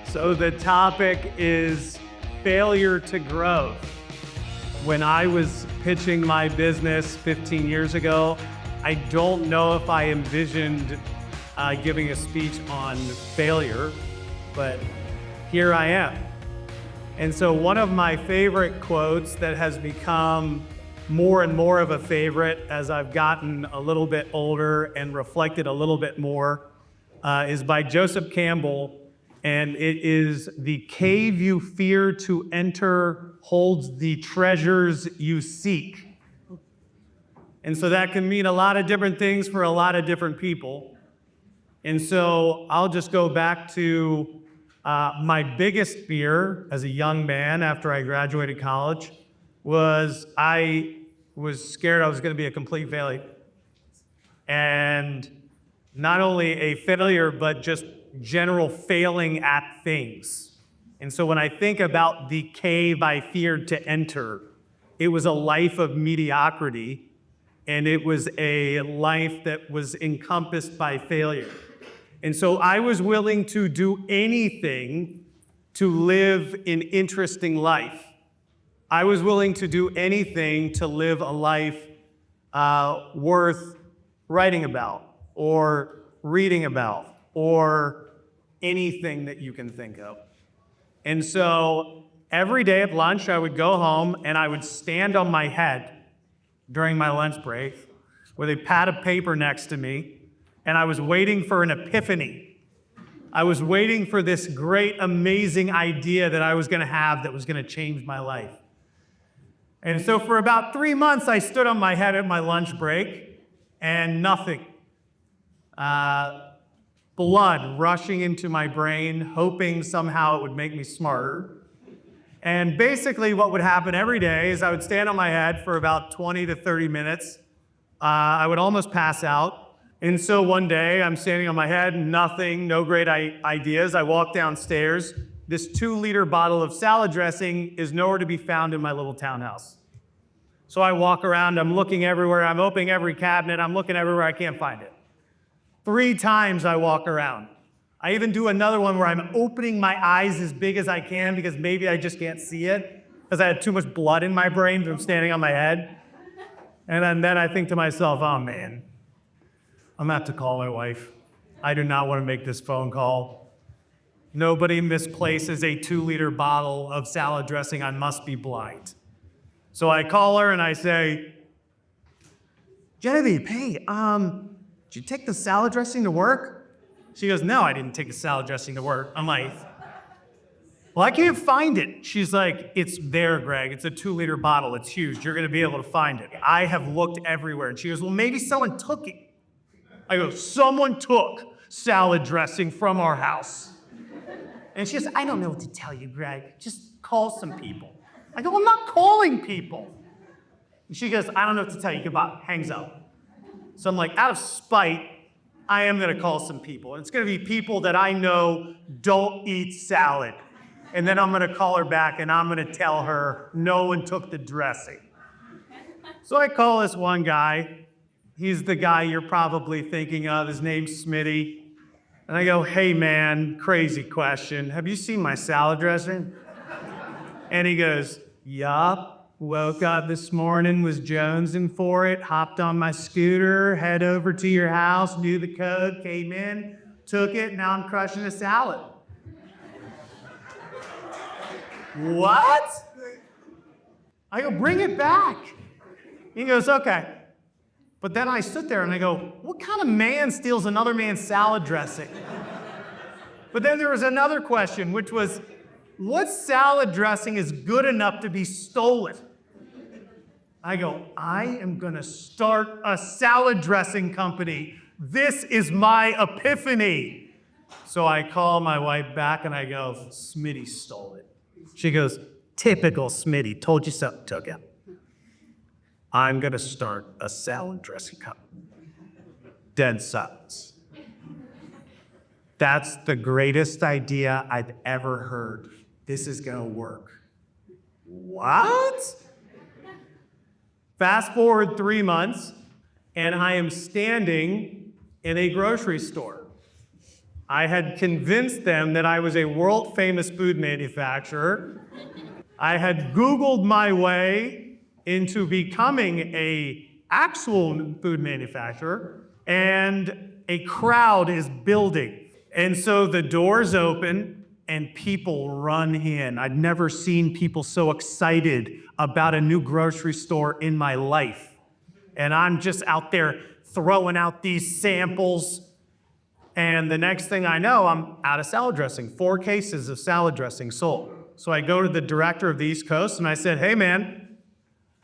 So the topic is failure to growth. When I was pitching my business 15 years ago, I don't know if I envisioned giving a speech on failure, but here I am. And so one of my favorite quotes that has become more and more of a favorite as I've gotten a little bit older and reflected a little bit more is by Joseph Campbell. And it is, "The cave you fear to enter holds the treasures you seek." And so that can mean a lot of different things for a lot of different people. And so I'll just go back to my biggest fear as a young man after I graduated college was I was scared I was going to be a complete failure. And not only a failure, but just general failing at things. And so when I think about the cave I feared to enter, it was a life of mediocrity, and it was a life that was encompassed by failure. And so I was willing to do anything to live an interesting life. I was willing to do anything to live a life worth writing about or reading about or anything that you can think of. And so every day at lunch, I would go home and I would stand on my head during my lunch break with a pad of paper next to me, and I was waiting for an epiphany. I was waiting for this great, amazing idea that I was going to have that was going to change my life. And so for about 3 months, I stood on my head at my lunch break, and nothing. Blood rushing into my brain, hoping somehow it would make me smarter. And basically what would happen every day is I would stand on my head for about 20 to 30 minutes. I would almost pass out. And so one day I'm standing on my head, nothing, no great ideas. I walk downstairs. This 2-liter bottle of salad dressing is nowhere to be found in my little townhouse. So I walk around, I'm looking everywhere, I'm opening every cabinet, I'm looking everywhere, I can't find it. 3 times I walk around. I even do another one where I'm opening my eyes as big as I can because maybe I just can't see it because I had too much blood in my brain from standing on my head. And then I think to myself, oh man, I'm gonna have to call my wife. I do not want to make this phone call. Nobody misplaces a 2-liter bottle of salad dressing. I must be blind. So I call her and I say, Genevieve, hey, did you take the salad dressing to work? She goes, no, I didn't take the salad dressing to work. I'm like, well, I can't find it. She's like, it's there, Greg. It's a 2-liter bottle. It's huge. You're going to be able to find it. I have looked everywhere. And she goes, well, maybe someone took it. I go, someone took salad dressing from our house. And she goes, I don't know what to tell you, Greg. Just call some people. I go, I'm not calling people. And she goes, I don't know what to tell you. Goodbye. Hangs up. So I'm like, out of spite, I am going to call some people. And it's going to be people that I know don't eat salad. And then I'm going to call her back and I'm going to tell her no one took the dressing. So I call this one guy. He's the guy you're probably thinking of. His name's Smitty. And I go, hey man, crazy question. Have you seen my salad dressing? And he goes, yup. Woke up this morning, was jonesing for it, hopped on my scooter, head over to your house, knew the code, came in, took it, now I'm crushing a salad. What? I go, bring it back. He goes, okay. But then I sit there and I go, what kind of man steals another man's salad dressing? But then there was another question, which was, what salad dressing is good enough to be stolen? I go, I am going to start a salad dressing company. This is my epiphany. So I call my wife back and I go, Smitty stole it. She goes, typical Smitty, told you so, took it. I'm going to start a salad dressing company. Dead silence. That's the greatest idea I've ever heard. This is going to work. What? Fast forward 3 months, and I am standing in a grocery store. I had convinced them that I was a world-famous food manufacturer. I had Googled my way into becoming an actual food manufacturer, and a crowd is building. And so the doors open and people run in. I'd never seen people so excited about a new grocery store in my life. And I'm just out there throwing out these samples. And the next thing I know, I'm out of salad dressing, 4 cases of salad dressing sold. So I go to the director of the East Coast and I said, hey man,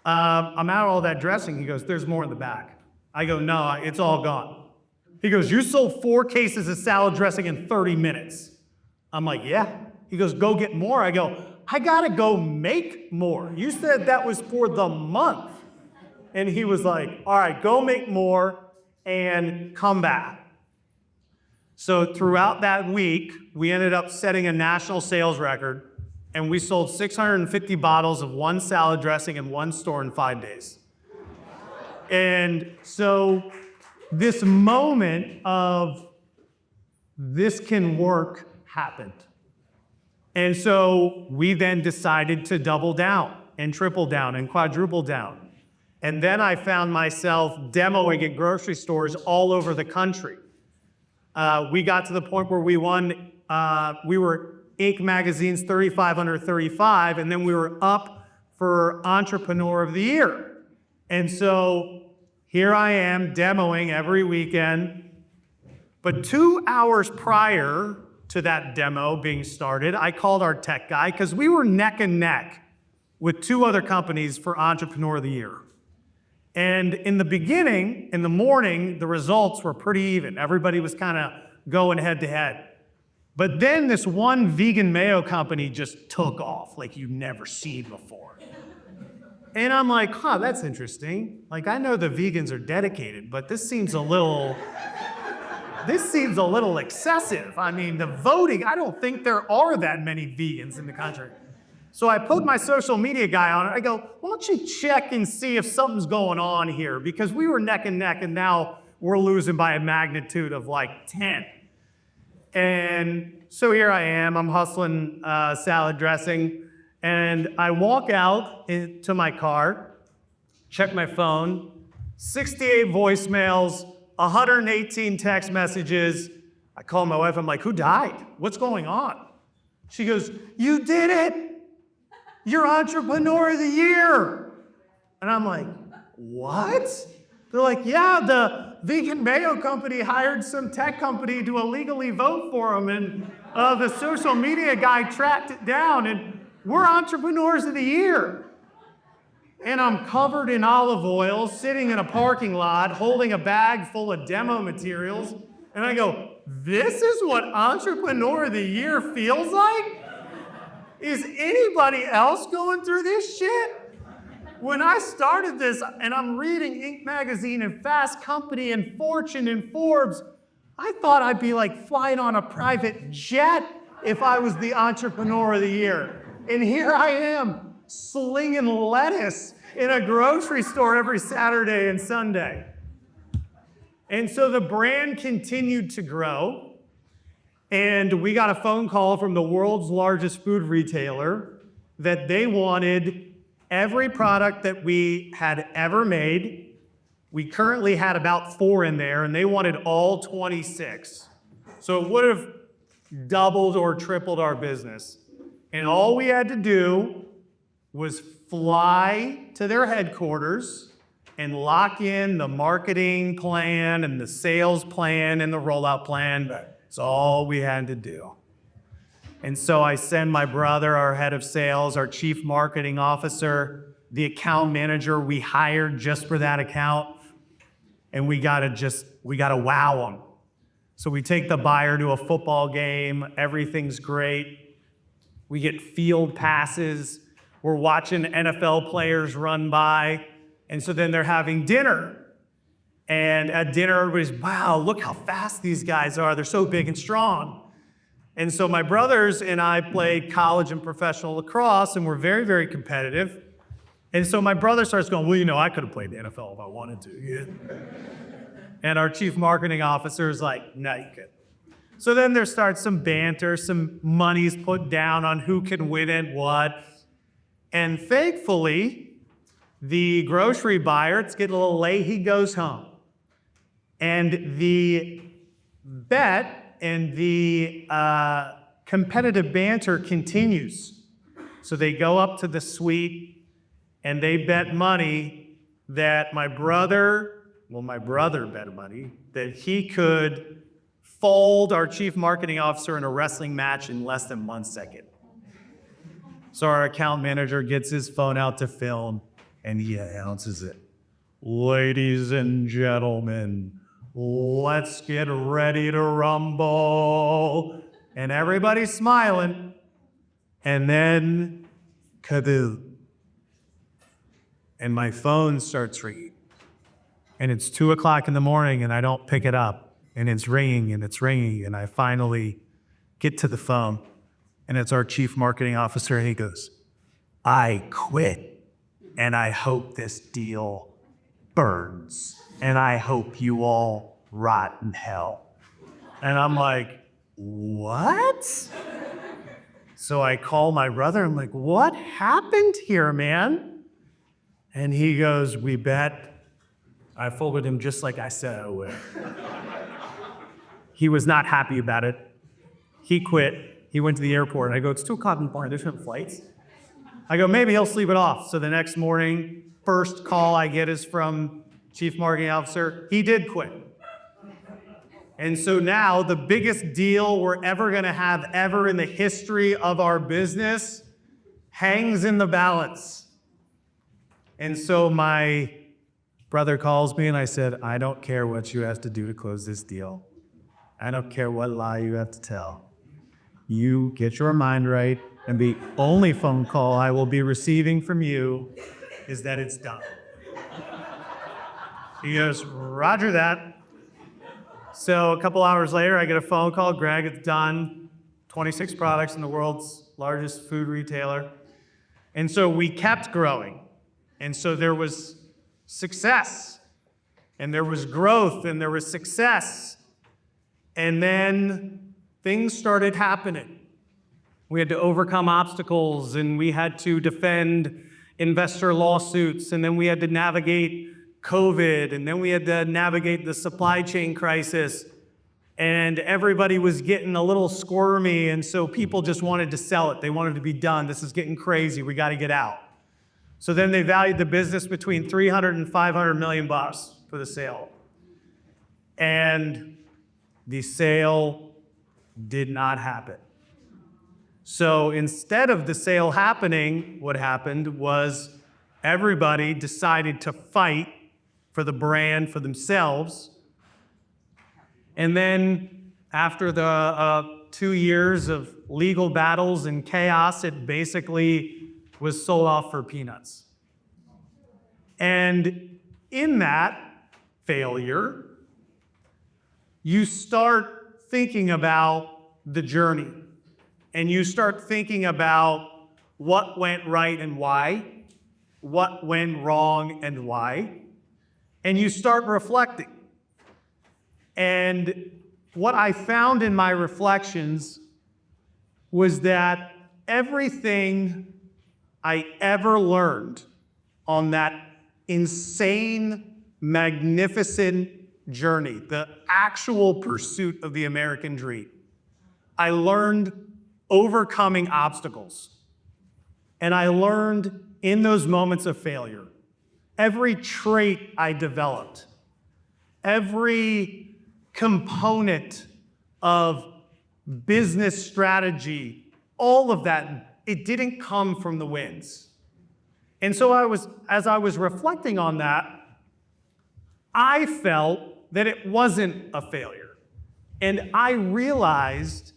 I'm out of all that dressing. He goes, there's more in the back. I go, no, it's all gone. He goes, you sold 4 cases of salad dressing in 30 minutes. I'm like, yeah. He goes, go get more. I go, I gotta go make more. You said that was for the month. And he was like, all right, go make more and come back. So throughout that week, we ended up setting a national sales record, and we sold 650 bottles of one salad dressing in one store in 5 days. And so this moment of this can work happened. And so we then decided to double down and triple down and quadruple down. And then I found myself demoing at grocery stores all over the country. We got to the point where we won, we were Inc. Magazine's 35 Under 35, and then we were up for Entrepreneur of the Year. And so here I am demoing every weekend. But 2 hours prior to that demo being started, I called our tech guy because we were neck and neck with 2 other companies for Entrepreneur of the Year. And in the beginning, in the morning, the results were pretty even. Everybody was kind of going head to head. But then this one vegan mayo company just took off like you've never seen before. And I'm like, huh, that's interesting. Like, I know the vegans are dedicated, but this seems a little excessive. I mean, the voting, I don't think there are that many vegans in the country. So I put my social media guy on it. I go, why don't you check and see if something's going on here? Because we were neck and neck, and now we're losing by a magnitude of like 10. And so here I am, I'm hustling salad dressing, and I walk out into my car, check my phone, 68 voicemails, 118 text messages. I call my wife, I'm like, who died? What's going on? She goes, you did it. You're Entrepreneur of the Year. And I'm like, what? They're like, yeah, the vegan mayo company hired some tech company to illegally vote for them, and the social media guy tracked it down, and we're Entrepreneurs of the Year. And I'm covered in olive oil, sitting in a parking lot, holding a bag full of demo materials, and I go, this is what Entrepreneur of the Year feels like? Is anybody else going through this shit? When I started this, and I'm reading Inc. Magazine and Fast Company and Fortune and Forbes, I thought I'd be like flying on a private jet if I was the Entrepreneur of the Year. And here I am, slinging lettuce in a grocery store every Saturday and Sunday. And so the brand continued to grow. And we got a phone call from the world's largest food retailer that they wanted every product that we had ever made. We currently had about 4 in there, and they wanted all 26. So it would have doubled or tripled our business. And all we had to do was fly to their headquarters and lock in the marketing plan and the sales plan and the rollout plan. That's all we had to do. And so I send my brother, our head of sales, our chief marketing officer, the account manager we hired just for that account, and we gotta wow them. So we take the buyer to a football game, everything's great. We get field passes, we're watching NFL players run by, and so then they're having dinner. And at dinner, everybody's, wow, look how fast these guys are. They're so big and strong. And so my brothers and I played college and professional lacrosse, and we're very, very competitive. And so my brother starts going, well, you know, I could have played the NFL if I wanted to. Yeah. And our chief marketing officer is like, no, you couldn't. So then there starts some banter, some money's put down on who can win and what. And thankfully, the grocery buyer, it's getting a little late, he goes home. And the bet and the competitive banter continues. So they go up to the suite and they bet money that my brother bet money that he could fold our chief marketing officer in a wrestling match in less than 1 second. So our account manager gets his phone out to film and he announces it. Ladies and gentlemen, let's get ready to rumble. And everybody's smiling. And then, kaboom. And my phone starts ringing. And it's 2 o'clock in the morning and I don't pick it up. And it's ringing and it's ringing. And I finally get to the phone. And it's our chief marketing officer. And he goes, I quit. And I hope this deal burns. And I hope you all rot in hell. And I'm like, what? So I call my brother. I'm like, what happened here, man? And he goes, we bet. I folded him just like I said I would. He was not happy about it. He quit. He went to the airport. And I go, it's 2 o'clock in the morning. There's no flights. I go, maybe he'll sleep it off. So the next morning, first call I get is from Chief Marketing Officer. He did quit. And so now the biggest deal we're ever going to have ever in the history of our business hangs in the balance. And so my brother calls me and I said, I don't care what you have to do to close this deal. I don't care what lie you have to tell. You get your mind right, and the only phone call I will be receiving from you is that it's done. He goes, roger that. So a couple hours later, I get a phone call. Greg, it's done. 26 products in the world's largest food retailer. And so we kept growing. And so there was success, and there was growth, and there was success. And then things started happening. We had to overcome obstacles, and we had to defend investor lawsuits, and then we had to navigate COVID, and then we had to navigate the supply chain crisis, and everybody was getting a little squirmy, and so people just wanted to sell it. They wanted to be done. This is getting crazy. We got to get out. So then they valued the business between 300 and 500 million bucks for the sale. And the sale did not happen. So instead of the sale happening, what happened was everybody decided to fight for the brand for themselves. And then after the 2 years of legal battles and chaos, it basically was sold off for peanuts. And in that failure, you start thinking about the journey. And you start thinking about what went right and why, what went wrong and why. And you start reflecting. And what I found in my reflections was that everything I ever learned on that insane, magnificent journey, the actual pursuit of the American dream, I learned overcoming obstacles. And I learned in those moments of failure, every trait I developed, every component of business strategy, all of that, it didn't come from the wins. And so as I was reflecting on that, I felt that it wasn't a failure. And I realized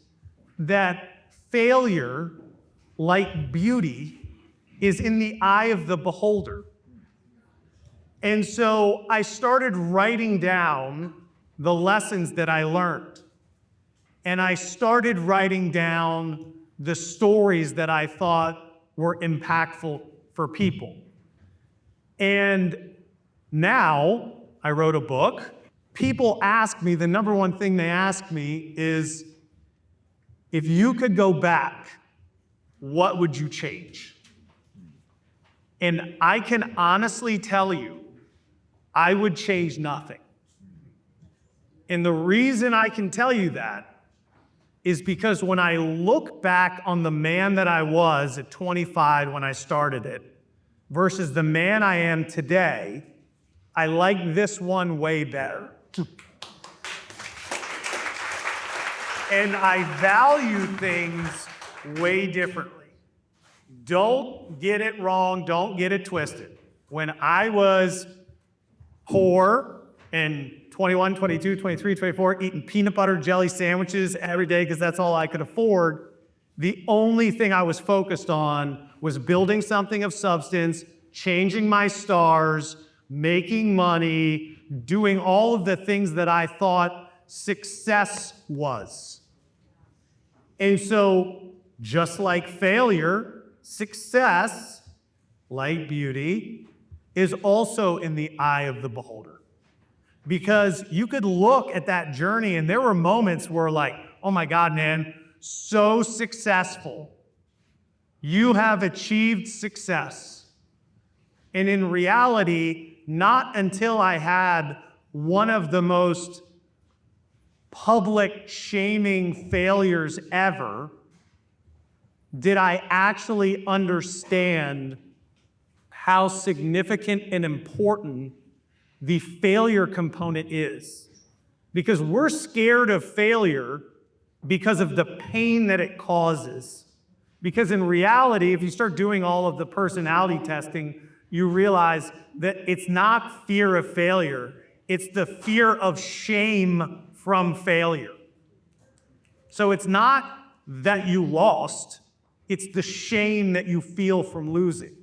that failure, like beauty, is in the eye of the beholder. And so I started writing down the lessons that I learned. And I started writing down the stories that I thought were impactful for people. And now I wrote a book. People ask me, the number one thing they ask me is, if you could go back, what would you change? And I can honestly tell you, I would change nothing. And the reason I can tell you that is because when I look back on the man that I was at 25 when I started it versus the man I am today, I like this one way better. And I value things way differently. Don't get it wrong, don't get it twisted. When I was poor and 21, 22, 23, 24, eating peanut butter jelly sandwiches every day because that's all I could afford, the only thing I was focused on was building something of substance, changing my stars, making money, doing all of the things that I thought success was. And so, just like failure, success, like beauty, is also in the eye of the beholder. Because you could look at that journey and there were moments where like, oh my God, man, so successful. You have achieved success. And in reality, not until I had one of the most public shaming failures ever did I actually understand how significant and important the failure component is. Because we're scared of failure because of the pain that it causes. Because in reality, if you start doing all of the personality testing, you realize that it's not fear of failure, it's the fear of shame from failure. So it's not that you lost, it's the shame that you feel from losing.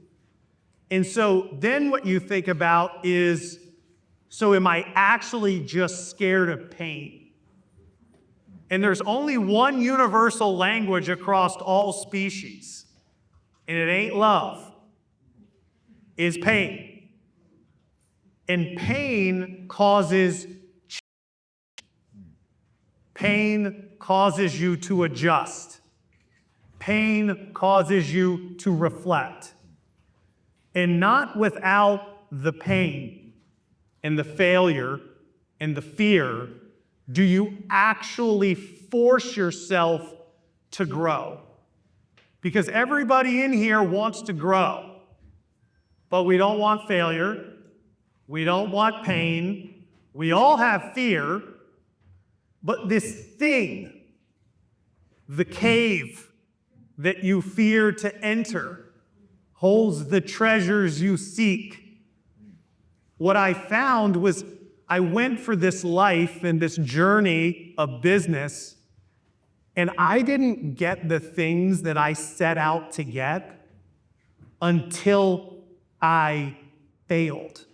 And so then what you think about is, so am I actually just scared of pain? And there's only one universal language across all species, and it ain't love, it's pain. And pain causes change. Pain causes you to adjust. Pain causes you to reflect. And not without the pain and the failure and the fear do you actually force yourself to grow. Because everybody in here wants to grow, but we don't want failure. We don't want pain. We all have fear, but this thing, the cave that you fear to enter, holds the treasures you seek. What I found was I went for this life and this journey of business, and I didn't get the things that I set out to get until I failed.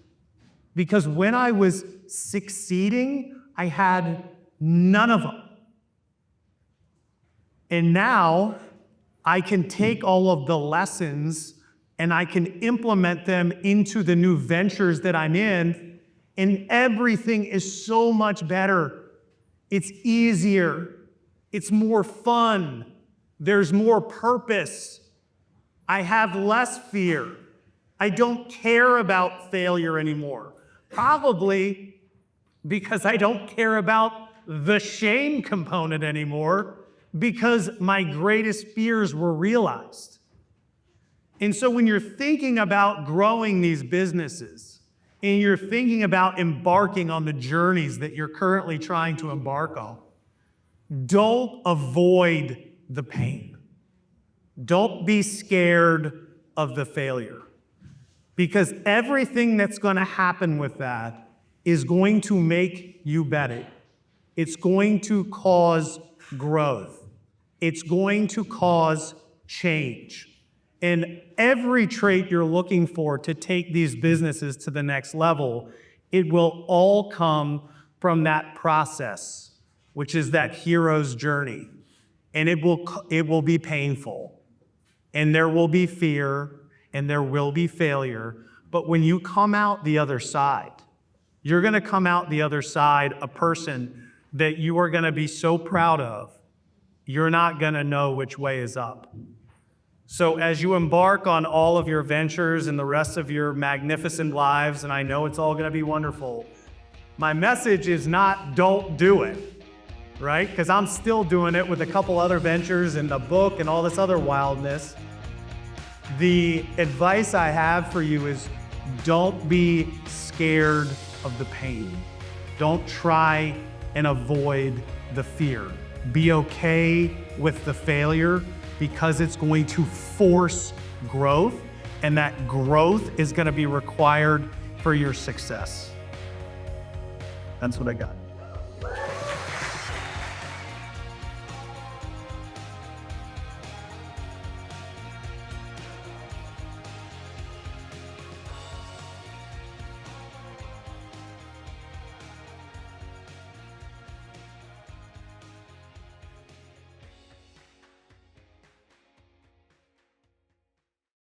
Because when I was succeeding, I had none of them. And now I can take all of the lessons and I can implement them into the new ventures that I'm in, and everything is so much better. It's easier. It's more fun. There's more purpose. I have less fear. I don't care about failure anymore. Probably because I don't care about the shame component anymore, because my greatest fears were realized. And so when you're thinking about growing these businesses, and you're thinking about embarking on the journeys that you're currently trying to embark on, don't avoid the pain. Don't be scared of the failure. Because everything that's going to happen with that is going to make you better. It's going to cause growth. It's going to cause change. And every trait you're looking for to take these businesses to the next level, it will all come from that process, which is that hero's journey. And it will be painful. And there will be fear, and there will be failure. But when you come out the other side, you're going to come out the other side a person that you are going to be so proud of you're not gonna know which way is up. So as you embark on all of your ventures and the rest of your magnificent lives, and I know it's all gonna be wonderful, my message is not don't do it, right? Because I'm still doing it with a couple other ventures and the book and all this other wildness. The advice I have for you is don't be scared of the pain. Don't try and avoid the fear. Be okay with the failure because it's going to force growth, and that growth is going to be required for your success. That's what I got.